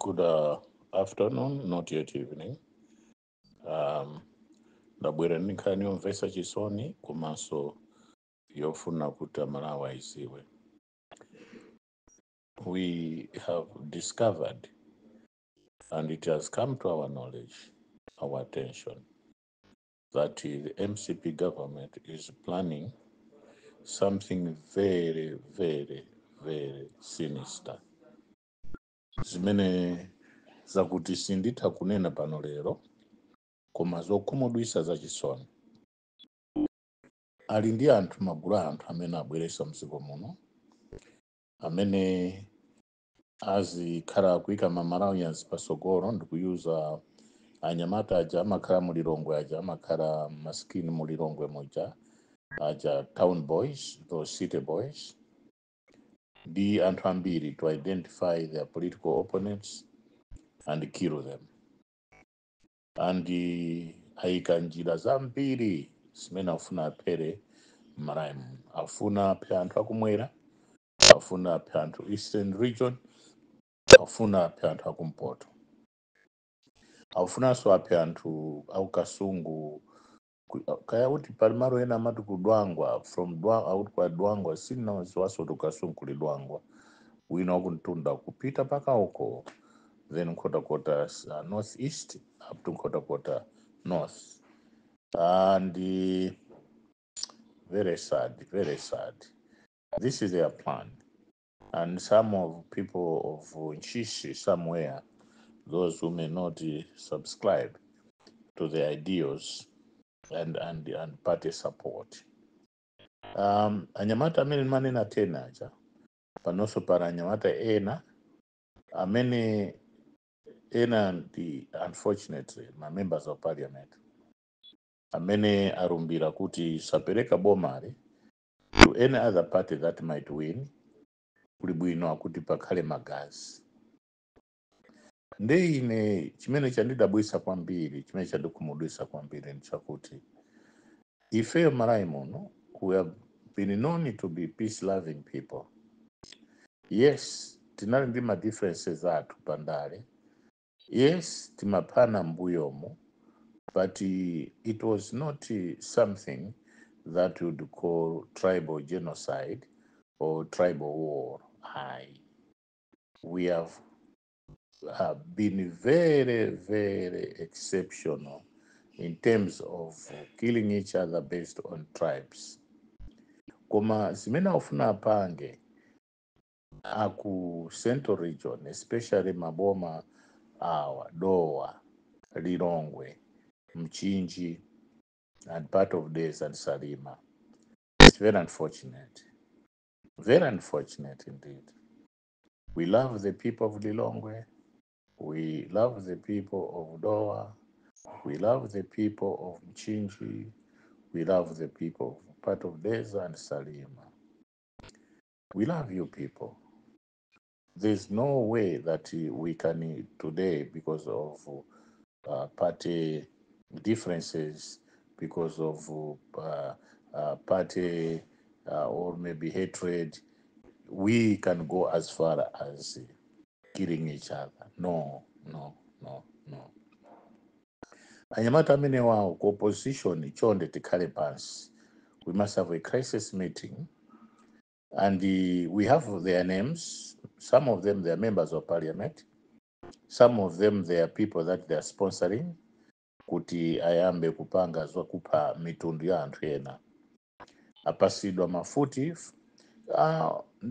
Good afternoon, not yet evening. Ndabwera nkhani yomvetsa chisoni komanso yofuna kuti Amalawi ayidziwe. We have discovered, and it has come to our knowledge, our attention, that the MCP government is planning something very, very, very sinister. Zimene zakuti sinditha kunena pano lero, koma zokhumudwitsa zachisoni. Ali ndi anthu magulu anthu amene abweretsa mdziko muno, amene azikhala kuyika Malawians patsogolo ndikuyuza anyamata aja amakhala mulilongwe aja amakhala maskini mulilongwe muja aja town boys, those city boys, ndi anthu ambiri to identify their political opponents and kill them. And ayika njira zambiri zimene afuna aphere Malawi muno. Afuna aphe anthu akumwera, afuna aphe anthu Eastern region, afuna aphe anthu akumpoto, afunanso aphe anthu aukasungu. Kaya kuti pali malo ena amati kudwangwa, from out kwa dwangwa sinaziwaso tukasungu kuli dwangwa wina wakuntunda kupita paka uko, then kota northeast up to kota north. And very sad, very sad. This is their plan. And some of people of Nchishi somewhere, those who may not subscribe to the ideals and party support. Anyamata amene manena tena aja panonso para anyamata ena amene ena ndi unfortunately my members of parliament amene arumbira kuti sapereka bomari to any other party that might win, kuli bwino akuti pakhale magazi. Ndi ine chimene chandidabwitsa kwambiri, chimene chandikhumudwitsa kwambiri nchakuti ifeyo Malawi muno, we have been known to be peace-loving people. Yes, tinali ndi ma differences athu pandale. Yes, timapana mbuyomo, but it was not something that we would call tribal genocide or tribal war. We have been very, very exceptional in terms of killing each other based on tribes. Koma zimene afuna apange aku Central region, especially maboma awa Dowa, Lilongwe, Mchinji, and part of Des and Salima. It's very unfortunate. Very unfortunate indeed. We love the people of Lilongwe. We love the people of Dowa. We love the people of Mchinji. We love the people of part of Des and Salima. We love you people. There's no way that we can today, because of party differences, because of party or maybe hatred, we can go as far as killing each other. No, no, no, no. Anyamata amene wawo ku opposition chonde tikhale pansi. We must have a crisis meeting, and we have their names. Some of them, they are members of parliament. Some of them, they are people that they are sponsoring kuti ayambe kupanga zokupa mitundu ya anthu ena. Apasidwa mafuti.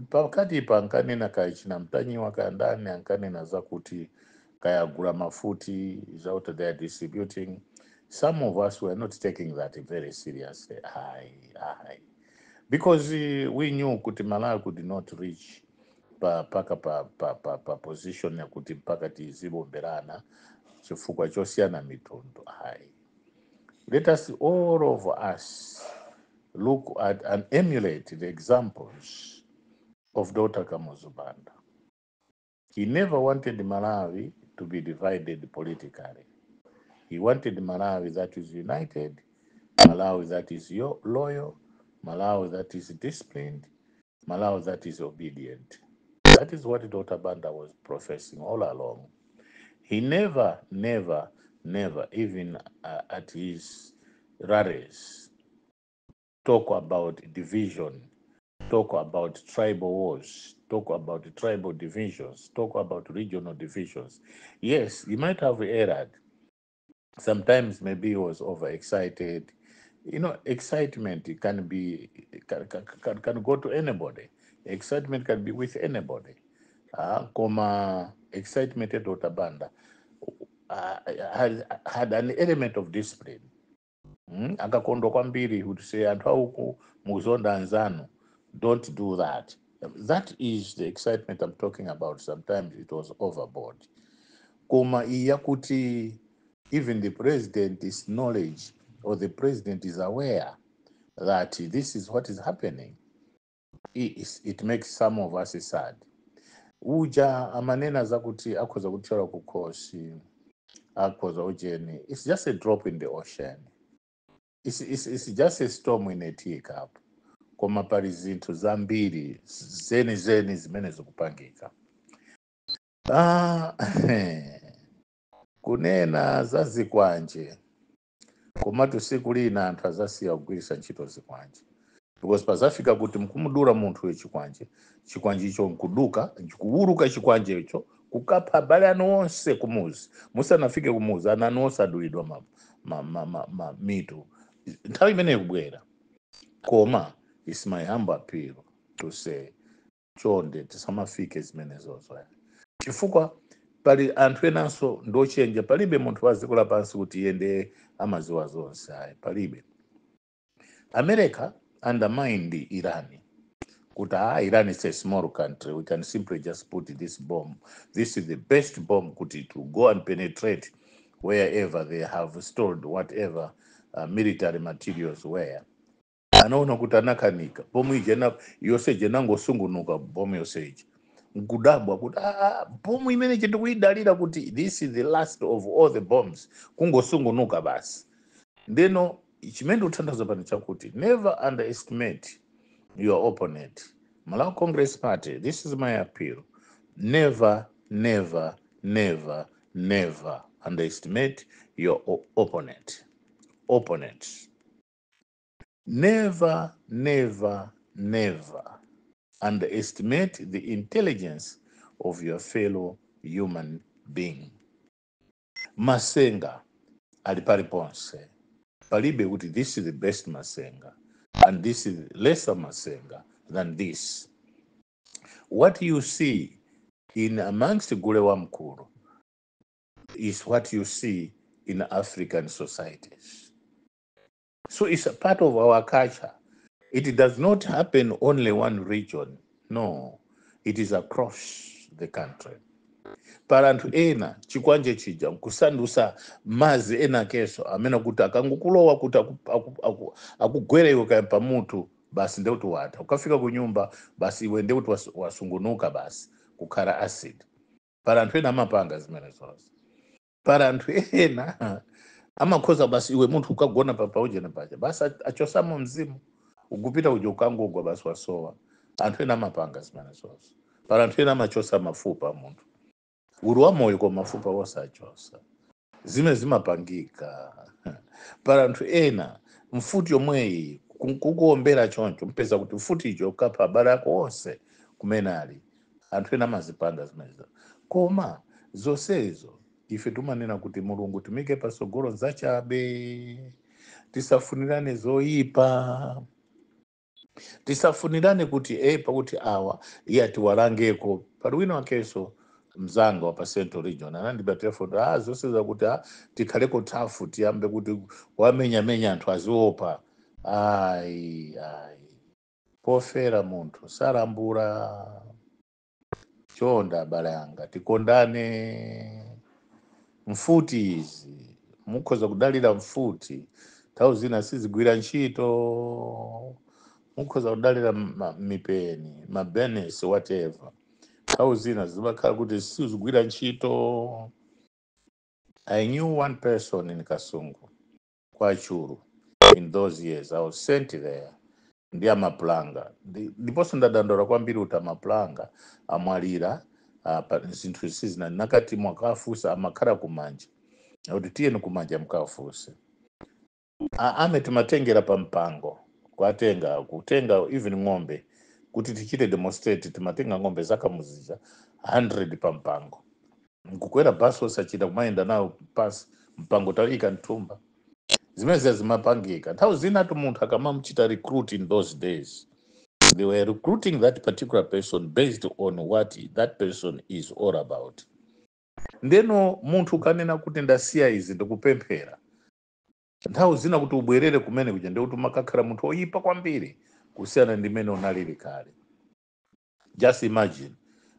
Pakati pa ankanena kaichina mtanyiwa kandani, ankanena zakuti kayagula mafuti, is out there distributing. Some of us were not taking that very seriously. Because we knew kuti Malawi could not reach paka pa position ya kuti mpaka tizibomberana chifukwa chosiyana mitundu. Let us, all of us, look at and emulate the examples of Dr. Kamuzu Banda. He never wanted Malawi to be divided politically. He wanted Malawi that is united, Malawi that is loyal, Malawi that is disciplined, Malawi that is obedient. That is what Dr. Banda was professing all along. He never even at his rallies talk about division, talk about tribal wars, talk about tribal divisions, talk about regional divisions. Yes, he might have erred. Sometimes maybe he was overexcited. You know, excitement can be can go to anybody. Excitement can be with anybody. Koma excitement at Otabanda had an element of discipline. Akakondwa kwambiri kuti say anthu auku muzonda anzanu, don't do that. That is the excitement I'm talking about. Sometimes it was overboard. Koma iya kuti even the president is knowledge, or the president is aware that this is what is happening. It makes some of us sad. Uja amanena zakuti akhoza kuthiwa kukhosi, akhoza ujeni. It's just a drop in the ocean. It's just a storm in a teacup. Koma pali zinthu zambiri zeni zimene zikupangika. Kunena za zikwanje, komatu siku lina anthu azasiya kugwiritsa ntchito zikwanje, because pazafika kuti mkumudula munthu wechikwanje, chikwanje icho nkuduka, nkuwuluka chikwanje icho kukapha abale anu onse kumuzi. Musanafike kumuzi ana anu onse adulidwa mitu. Nthawi imene ikubwera. Koma it's my humble appeal to say chonde tisamafike zimene zozo. Chifukwa pali anthu enanso ndochenja, palibe munthu waziko lapansi kuti yende amaziwa zonse. Palibe. America undermined Iran. Kuti Iran is a small country, we can simply just put this bomb. This is the best bomb kuti to go and penetrate wherever they have stored whatever military materials were. Anaona kuti anakanika bomu ijena yose jenangosungunuka bomu yose iji nkudabwa kuti bomu imene chitikuidalira kuti this is the last of all the bombs, kungosungunuka basi. Ndeno chimene uthandaza pano chakuti never underestimate your opponent. Malawi Congress Party, this is my appeal. Never underestimate your opponent. Opponents. Never underestimate the intelligence of your fellow human being. Masenga alipari ponse. Palibe kuti this is the best Masenga and this is lesser Masenga than this. What you see in amongst Gulewa Mkuru is what you see in African societies. So it's a part of our culture. It does not happen only one region. No, it is across the country. Parantu ena chikwanje chija kusandusa mazi ena keso amena kuti akangukulowa kuti akugwere iwe kayamba mutu basi ndeuti wata. Ukafika kunyumba basi iwe ndeuti wasungunuka basi kukhala acid. Parantu ena amapanga zimene zonse. Parantu ena amakhoza basi iwe munthu ukagona paujena paja basi achosamo mzimu ukupita uja ukangogwa basi wasowa. Anthu ena amapanga zimene zonse. Parantu ena amachosa mafupa munthu. Uri wa moyo kwa mafupa wosachosa. Zime zimapangika. Parantu ena mfuti yomweyi kukuombera choncho mpeza kuti mfuti icho ukapha abale ako onse kumenali. Anthu ena amazipanga zimenezo. Koma zonsezo ife tumanena kuti Mulungu tumike pasogolo zachabe, tisafunirane zoyipa, tisafunirane kuti pakuti awa tiwalangeko. Pali wina wakeso mzanga wa pa Central Region anandipa telefoni zonse zakuti tikhaleko tafu tiyambe kuti wamenya anthu aziopa. Pofera munthu salambula. Chonda abale anga tikondane. Mfuti izi mukhoza kudalira mfuti, nthawi zina sizigwira ntchito. Mukhoza kudalira mipeni, mabenesi, whatever. Nthawi zina zimakhala kuti sizigwira ntchito. I knew one person in Kasungu, kwa Churu, in those years. I was sent there. Ndi amaplanga. Ndiponso ndadandora kwambiri kuti amaplanga amwalira pa zinthu zisizina nakati mwakafusa amakhala kumanja kuti tiyeni kumanja mukafuse ame timatengera pa mpango kutenga even ng'ombe kuti tichite demonstrate timatenga ng'ombe zakamuzija 100 pa mpango nkukwera basi osachita kumayenda nawo pasi mpango tawika nthumba zimene zimapangika nthawi zinatu munthu akamamuchita recruit in those days they were recruiting that particular person based on what that person is all about. Ndeno munthu kanena kuti ndasiya izi ndikupemphera nthawi zina kuti ubwerere kumene kuja ndikuti makakhala munthu oyipa kwambiri kusiyana ndi mene unalili kale. Just imagine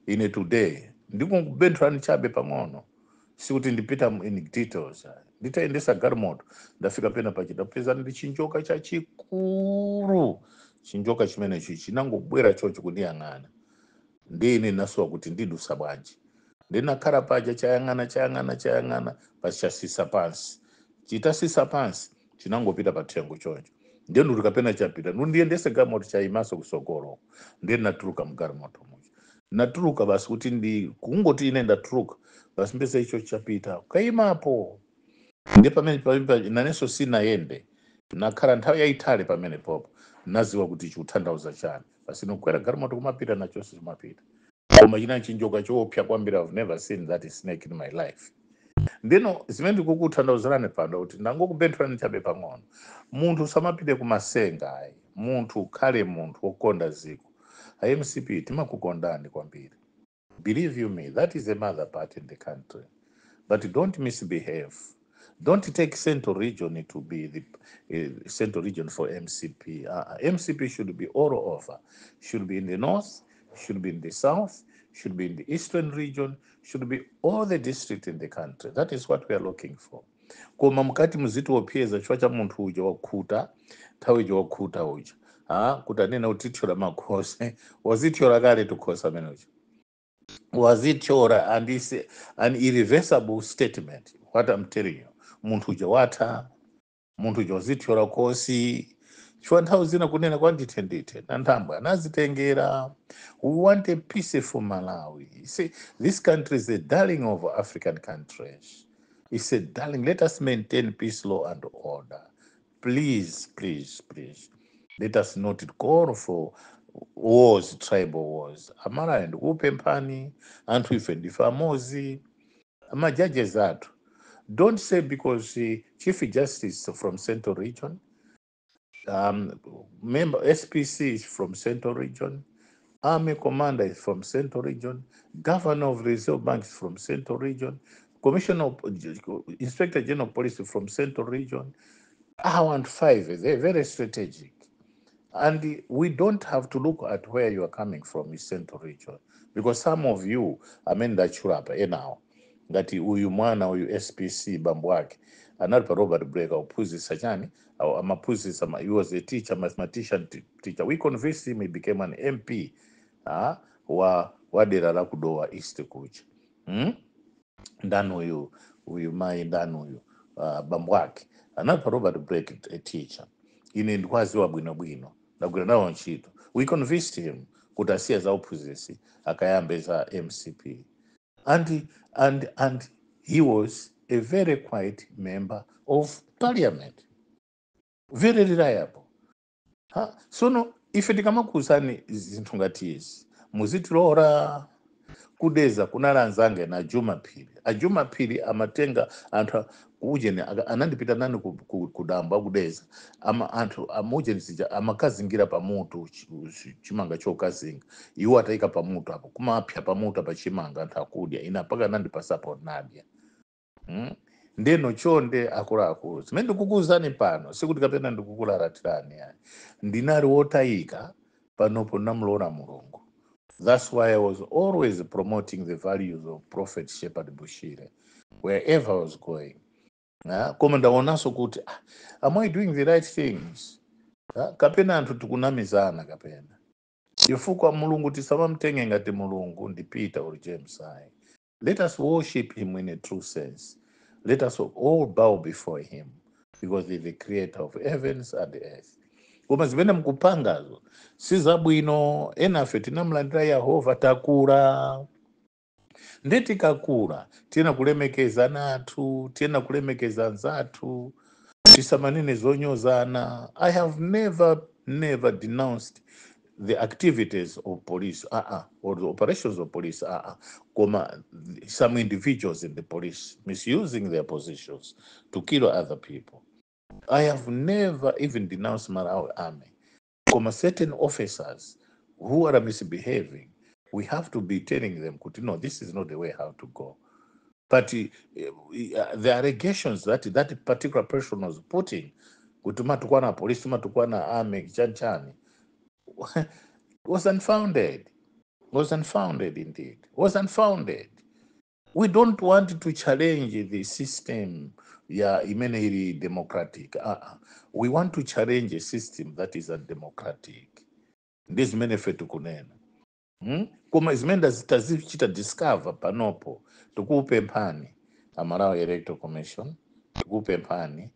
ine today ndikungubentherani chabe pang'ono sikuti ndipita in details nditayendesa galimoto ndafika pena pachitapeza ndi chinjoka chachikulu chinjoka chimene chinangobwera chocho kundiyang'ana ndine nasowa kuti ndidusa bwanji ndinakhala paja chayang'ana pachasisa pansi chitasisa pansi chinangopita pathengo choncho ndiye nduti kapena chapita ndiyendese galimoto chayimaso kusogolo ndiye natuluka mgalimoto muja natuluka basi kuti kungoti ine ndatuluka basi mbese icho chapita kaimapo ndi pamene nanenso sinayende nakhala nthawi yayitali pamene popo naziwa kuti chikutanthauza chani basi nokwera galimoto kumapita nachonso chimapita koma china chinjoka choopsa kwambiri. I've never seen that snake in my life. Ndino zimene ndikukutanthauzirani pano kuti ndangokubentherani chabe pang'ono munthu samapite kumasenga ayi munthu ukhale munthu wokonda ziko. MCP timakukondani kwambiri. Believe you me, that is the mother part in the country. But don't misbehave. Don't take Central Region to be the Central Region for MCP. MCP should be all over. Should be in the north, should be in the south, should be in the eastern region, should be all the districts in the country. That is what we are looking for. Koma mukati muzito opyeza chwa cha munthu uja wakhuta, nthawi uja wakhuta uja. Kutanena utithyola makhosi, wazithyola kale tukhosa amene uja. Wazithyola, and it's an irreversible statement, what I'm telling you. Munthu uja watha, munthu uja wazithyola khosi, chwa nthawi zina kunena kwandithendithe na nthambwe anazitengera. We want a peaceful Malawi. You see, this country is the darling of African countries. It's a darling. Let us maintain peace, law, and order. Please, please, please. Let us not call for wars, tribal wars. Amara and upempani, and we famosi. Ama judges that. Don't say because Chief Justice from Central Region, member SPC is from Central Region, Army Commander is from Central Region, Governor of Reserve Bank is from Central Region, Commissioner of Inspector General of Police from Central Region. I want 5. They're very strategic. And we don't have to look at where you are coming from in Central Region. Because some of you, that churapa, now, that uyu mwana uyu SPC bambwake, analipa Robert Brega, uphunzitsa chani, amaphunzitsa, he was a teacher, mathematician teacher. We convinced him, he became an MP wa dera la kudowa East kucha. Ndani uyu mai ndani uyu bambwake, analipa Robert Brega, a teacher. Ine ndikwaziwa bwino ndagwira nawo ntchito. We convinced him kuti asiya za uphunzitsi akayambe za MCP. And he was a very quiet member of parliament. Very reliable. So no, ife tikamakuzani zinthu ngati izi muzitilora kudeza kunalanzange na Jumapili amatenga anthu ujeni anandipita nani kudamba kudeza anthu amujeni sija amakazingira pamutu chimanga chokazinga iwo ataika pamutu apo kumapya pamutu apa chimanga anthu akudya inapaka nandi passport nadya. Ndeno chonde akuluakulu zimene ndikukuzani pano sikuti kapena ndikukulatirani yani ndinali wotayika panopo namulora Mulungu. That's why I was always promoting the values of Prophet Shepherd Bushire wherever I was going. Koma ndaonanso kuti am I doing the right things? Kapena anthu tikunamizana kapena chifukwa Mulungu tisamamtenge ngati Mulungu ndi Peter or James. Let us worship him in a true sense. Let us all bow before him because he is the creator of heavens and the earth. Koma zimene mkupangazo sizabwino, enafe tinamlandira Yehova takula. Ndetikakura tiena kulemekeza nathu, tiena kulemekeza nzathu, tisamanene zonyozana. I have never denounced the activities of police, or the operations of police, koma some individuals in the police misusing their positions to kill other people. I have never even denounced Malawi army. Koma certain officers who are misbehaving, we have to be telling them, no, this is not the way how to go. But the allegations that that particular person was putting, kutuma tukua na police, tuma tukua na army, chani, was unfounded. Was unfounded indeed. Was unfounded. We don't want to challenge the system, immediately democratic. We want to challenge a system that is undemocratic. Ndizi mene fetu kunena. Koma zimene tazichita discover panopo, tukupe mpani Malawi Electoral Commission, tukupe mpani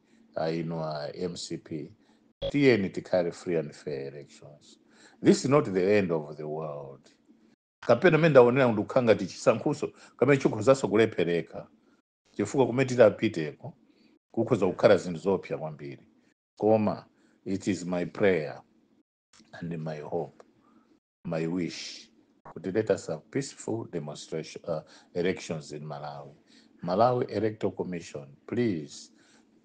MCP, tiyeni tikale free and fair elections. This is not the end of the world. Kapena menda onera ndukanga tichisankhuso kamene chikhozaso kulephereka chifukwa kumene tidapiteko kukhoza kukhala zinthu zopsa kwambiri. Koma it is my prayer and my hope, my wish, to let us have peaceful demonstration elections in Malawi. Malawi Electoral Commission, please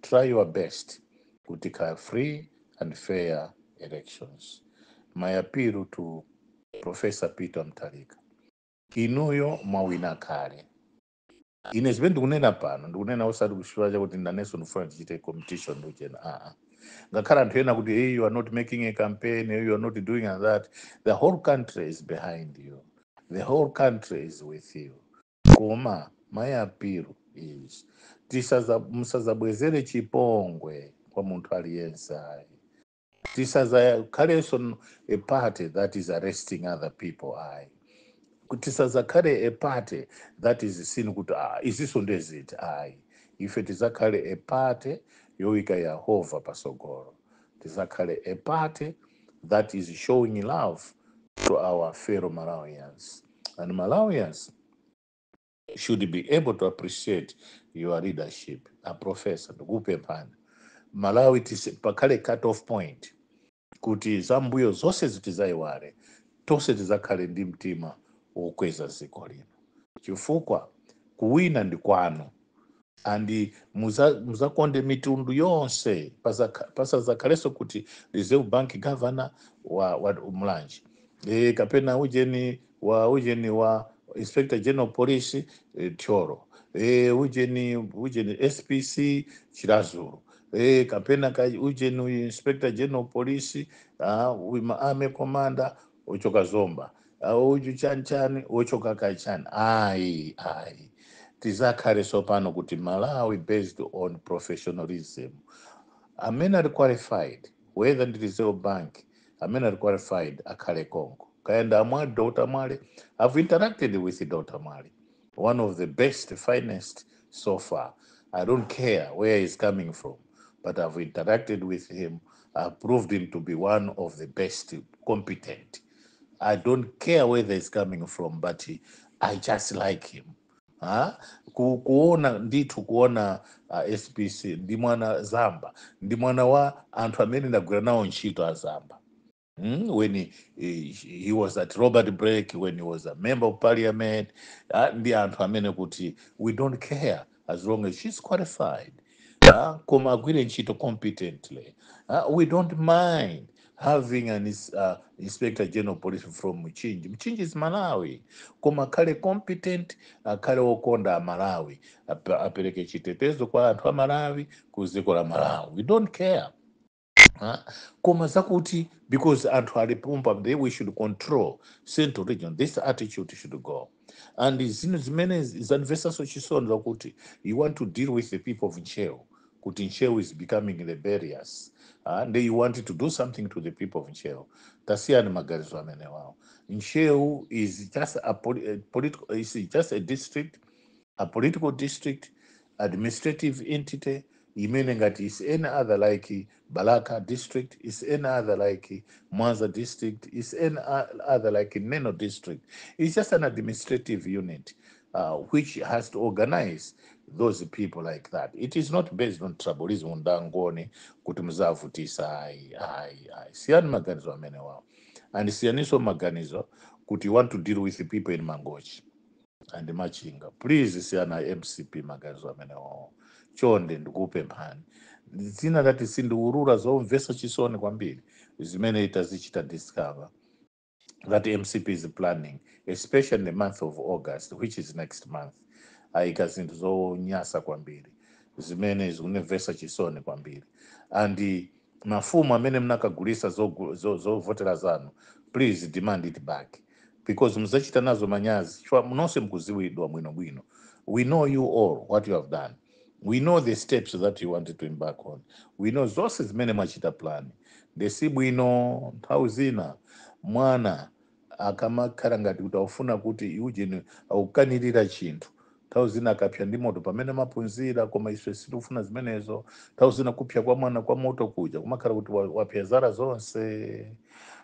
try your best to take free and fair elections. My appeal to Professor Peter Mutharika, inuyo mwawina kale. Ine zimene ndikunena pano ndikunena osati kuchifukwa chakuti nanenso ndifuna tichite competition ndichena ngakhala anthu ena kuti hey, you are not making a campaign, hey, you are not doing that. The whole country is behind you. The whole country is with you. Koma my appeal is musazabwezere chipongwe kwa munthu aliyense. Tisazakhalenso a party that is arresting other people. Tisazakhale a party that is seen kuti iziso ndeziti. Ife tizakhale a party yoika Yehova pasogolo. Tizakhale a party that is showing love to our fellow Malawians. And Malawians should be able to appreciate your leadership. A professor, ndikupe mpani. Malawi pakhale cut off point kuti zambuyo zonse zitizayiwale, tonse tizakhale ndi mtima wokweza dziko lino. Chifukwa kuwina ndi kwanu, andi muzakonde mitundu yonse, pasazakhalenso kuti Reserve Bank governor wa Mlanji, kapena ujeni wa Inspector General Police Tcholo, ujeni SPC Chilazulu, kapena ujeni Inspector General Police wima Army Commander Ochoka Zomba, uju chani Ochoka Kaichani. Tizakhale sopano kuti Malawi based on professionalism. Amene are qualified, whether the Reserve Bank, amene are qualified akhale Congo. Kaenda Amwali, Dr. Mwale, I've interacted with Dr. Mwale, one of the best, finest so far. I don't care where he's coming from, but I've interacted with him. I've proved him to be one of the best, competent. I don't care where he's coming from, but I just like him. Kuona SPC ndi mwana Zamba, ndi mwana wa anthu amene ndagwira nawo ntchito a Zamba. When he was at Robert Brake, when he was a member of parliament, ndi anthu amene kuti we don't care as long as she's qualified. Koma agwire ntchito competently. We don't mind having an Inspector General Police from Mchinji. Mchinji is Malawi. Koma kale competent, kale okonda Malawi. Apereke chitetezo kwa anthu a Malawi, kuziko la Malawi. We don't care. Koma zakuti, because anthu alipumpa, we should control Central Region. This attitude should go. And zino zimene zanvesaso chisoni zakuti you want to deal with the people of Nchewu. Kuti Nchewu is becoming rebellious. And you wanted to do something to the people of Nchewu. Tasiyani magarizo amene wao. Nchewu is just a political, is just a district, a political district, administrative entity. Imene ngati is any other like Balaka district, is any other like Mwanza district, is any other like Neno district. It's just an administrative unit. which has to organize those people like that. It is not based on tribalism undangoni kuti muzavutisa hai. Siyani maganizo amene wawo. And siyaniso maganizo kuti you want to deal with the people in Mangochi and Machinga. Please siyana MCP maganizo amene wawo. Chonde ndikupemphani. Zina that sindiurura zomvesa chisoni kwambiri zimene itazichita discover that MCP is planning, especially in the month of August, which is next month. Aikazinto zonyasa kwambiri zimene zikunevesa chisoni kwambiri. And mafumu amene mnakagulisa zovotera zanu, please demand it back, because muzachita nazo manyazi munonse mkuziwidwa bwinobwino. We know you all what you have done. We know the steps that you wanted to embark on. We know zonse zimene mwachita plan. Desi bwino nthawi zina mwana akamakhala ngati kuti aufuna kuti uje aukanirira chinthu, nthawi zina akapya ndi moto pamene mapunzira, koma ife sitifuna zimenezo. Nthawi zina kupya kwa mwana kwa moto kuja kumakhala kuti wapya zara zonse.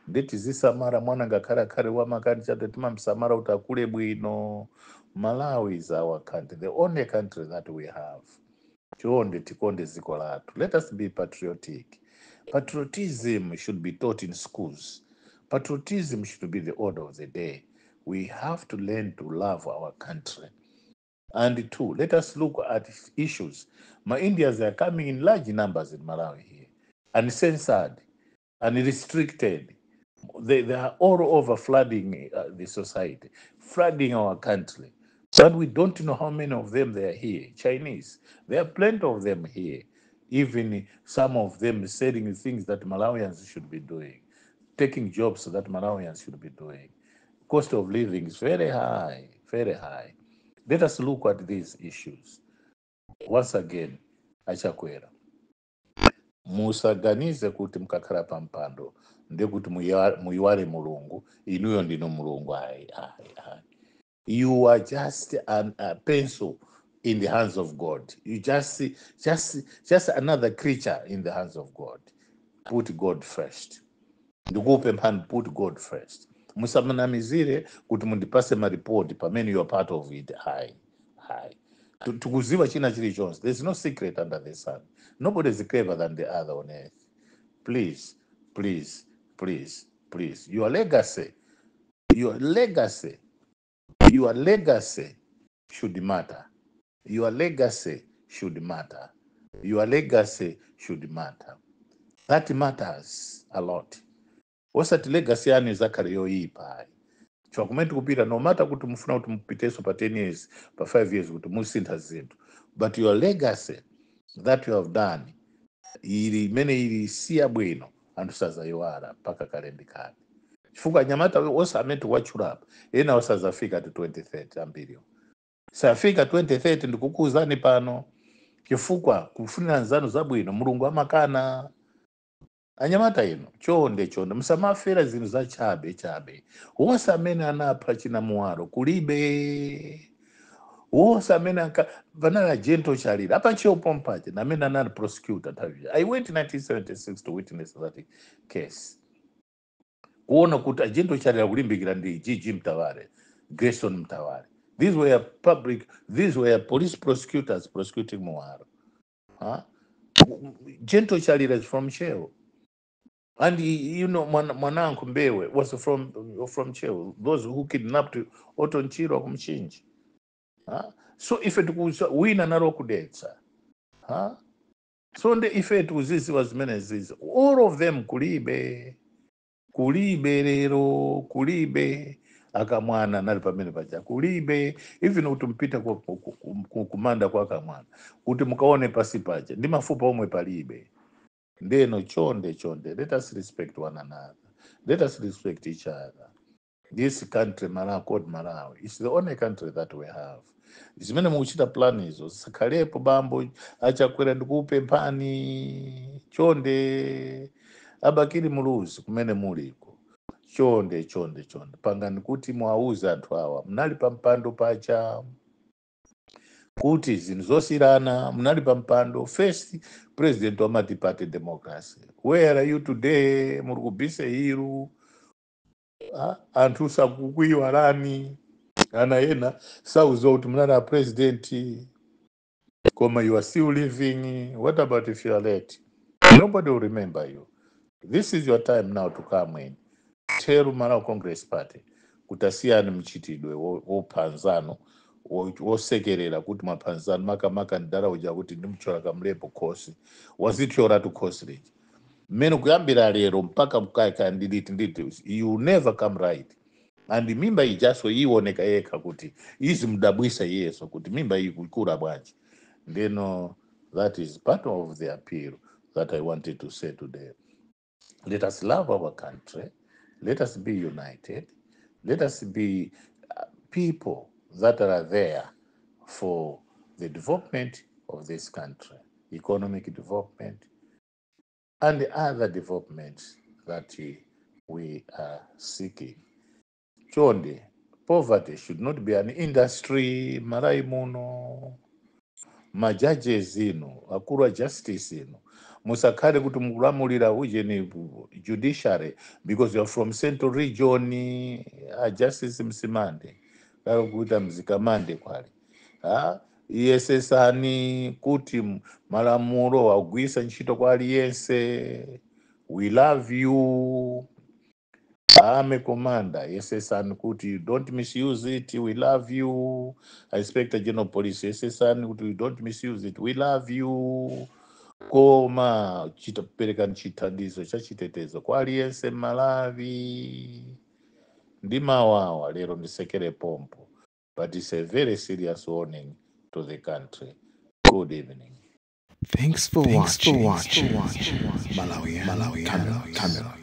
Ndeti zisamara mwana ngakhala khale wamakani chate timamsamara kuti akule bwino. Malawi is our country, the only country that we have. Chonde tikonde ziko latu. Let us be patriotic. Patriotism should be taught in schools. Patriotism should be the order of the day. We have to learn to love our country. And two, let us look at issues. Indians are coming in large numbers in Malawi here, uncensored and restricted. They are all over flooding the society, flooding our country. But we don't know how many of them they are here. Chinese, there are plenty of them here. Even some of them selling things that Malawians should be doing, taking jobs that Malawians should be doing. Cost of living is very high, very high. Let us look at these issues. Once again, achakwera. Musaganize kuti mukakhala pampando ndekuti muyiwale mulungu, inuyo ndino mulungu. You are just a pencil in the hands of God. You just another creature in the hands of God. Put God first. Ndikupemphani, put God first. Musamanamizire kuti mundipase maripoti pamene you are part of it. Tukuziva china chilichonse. There's no secret under the sun. Nobody is clever than the other on earth. Please, please, please, please. Your legacy should matter. Your legacy should matter. Your legacy should matter. That matters a lot. Wasati legacy yanu izakale yoyipa. Chwakumenti kupita, no matter kuti mufuna kuti mupiteso pa 10 years, pa 5 years kuti musintha zinthu. But your legacy that you have done, ili siya bwino, anthu sazayiwala paka kalendikali. Chifukwa nyamata wose amene wachulapa, ena wasazafika to 2030 ambiriyo. Safika 2030 ndikukuzani pano, chifukwa kufunira nzanu zabwino, mulungu amakana. Anyamata ino, chonde, musamafera zinthu za chabe. Wose amene anapha chinamuwaro, kulibe. Wose amene vanala Gentle Chalira, apa nchiopo mpache, na amene anali prosecutor. I went in 1976 to witness that case. Kuona kuti Gentle Chalira kulimbikira ndi G.G. Mtawale, Grayson Mtawale. These were police prosecutors prosecuting Muwaro. Gentle Chalira is from Cheo. And Mwanangu Mbewe was from Cheo. Those who kidnapped Otto Nchirwa kumchinji. So if it was wina naro kudetsa. So if it was this was menezis, all of them kulibe akamwana nali pamene paja kulibe, even utumpita kumanda kwa akamwana kuti mukaone pasi paja ndi mafupa omwe palibe. Ndeno chonde, let us respect one another. Let us respect each other. This country, Malawi, called Malawi, is the only country that we have. Zimene mukuchita plan izo, sakhalepo bambo, achakwera ndikupemphani, chonde, abakiri muluzi, kumene muliko. Chonde. Pangani kuti muauza anthu awa, munali pampando pacha, kuti zinthu zosirana, munali pampando, first president wa multi-party democracy. Where are you today? Muri kubise hiru, anthu sakukuyiwalani. ana yena sauzo kuti munana president koma you are still living. What about if you are late? Nobody will remember you. This is your time now to come in. Tell Malawi Congress Party kutasiyana mchitidwe wopanzano wosekerera kuti mapanzano makamaka ndaraunda kuti ndimchola kamlepo kosi wazithyora tu kosi liji mmene kuyambira lero mpaka mkaka nditi you never come right. And mimba ijaso ioneka yekha kuti izi mdabwisa yeso kuti mimba ikukura bwanji. Ndeno that is part of the appeal that I wanted to say today. Let us love our country. Let us be united. Let us be people that are there for the development of this country, economic development, and the other developments that we are seeking. Chonde, poverty should not be an industry. Marai muno majudges ino akuru a justice ino musakhale kuti mukulamulira ujeni judiciary because you are from central region. Justice msimande kale kuita mzikamande kwali iyesesani kuti malamulo agwisa ntchito kwa aliyense. We love you. Ame commander yesesani kuti don't misuse it. We love you. Inspector General Police yesesani kuti don't misuse it. We love you. Koma chitapereka nchithandizo cha chitetezo kwa aliyense Malawi. Ndimawawa lero ndisekere pompo, but it's a very serious warning to the country. Good evening. Thanks for watching. Malawian Camera.